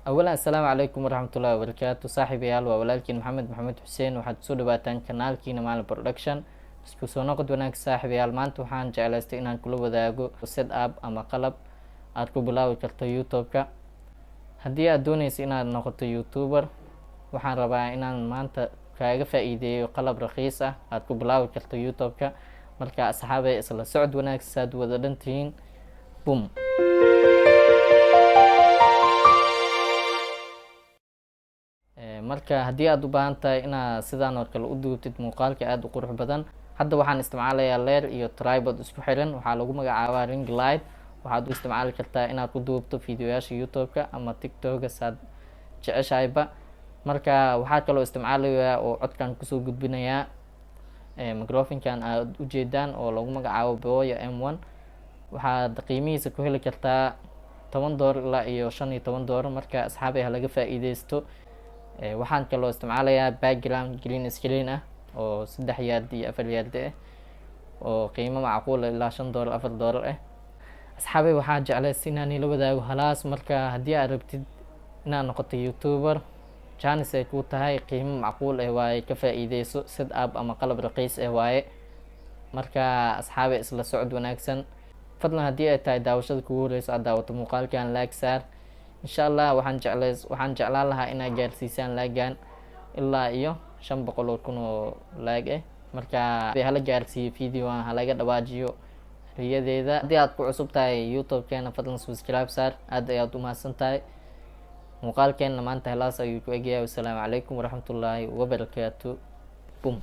أولا السلام عليكم ورحمة الله وبركاته. صاحبي يال ولكن محمد حسين waxaad soo dhawaataan kanaalkiina Maal Production. Isku soo noqod wanaag saaxiibayaal, maanta waxaan jeclaystay inaan kula wadaago setup ama qalab aad ku bilaabi karto YouTube-ka. Haddii aad doonayso inaad noqoto YouTuber, waxaan rabaa inaan maanta kaaga faa'iideeyo qalab raqiis ah aad ku bilaabi karto YouTube-ka. Marka asxaabay isla socod wanaag saad wada dhantihiin. Boom. marka haddii aad u baahan tahay inaad sidaan oo kale u duubtid muuqaalka aad u qurux badan, hadda waxaan isticmaalayaa leer iyo tripod isku xiran, waxaa lagu magacaabaa ring light. waxaad u isticmaali kartaa inaad ku duubto fiidiyoyaasha YouTube-ka ama TikTok-ga saad jeceshahayba. marka waxaa kaloo isticmaalayaa oo codkan kusoo gudbinayaa microphone-kan aad ujeedaan oo lagu magacaabo Boya M1. waxaad qiimihiisa ku heli kartaa $10 ilaa iyo $15. marka asxaabay ha laga faa'iideysto. waxaan kaloo isticmaalayaa background green screen ah oo 3 yard iyo 4 yard ah oo qiimo macquul ah ilaa $5 $4 ah. asxaabay waxaan jeclaystay inaan ila wadaago halaas. marka haddii aad rabtid inaad noqoto YouTuber, chance ay ku tahay, qiimo macquul ah waaye, ka faa'iideyso. setup ama qalab raqiis ah waaye. marka asxaabay isla socod wanaagsan. fadlan haddii ay tahay daawashada kugu horeyso aad daawato muuqaalkan, like saar. insha Allah waxaan jeclaan lahaa inaad gaarsiisaan laagan ilaa iyo 500,000 oo laag ah. marka hala gaarsiiyo videoan, halaga dhawaajiyo riyadeeda. haddii aad ku cusub tahay YouTube-keena, fadlan subscribe saar. aad ayaad u mahadsan tahay. muuqaalkeena maanta helaas ayuu ku egyahay. wassalaamu calaykum waraxmatullaahi wabarakaatu. Boom.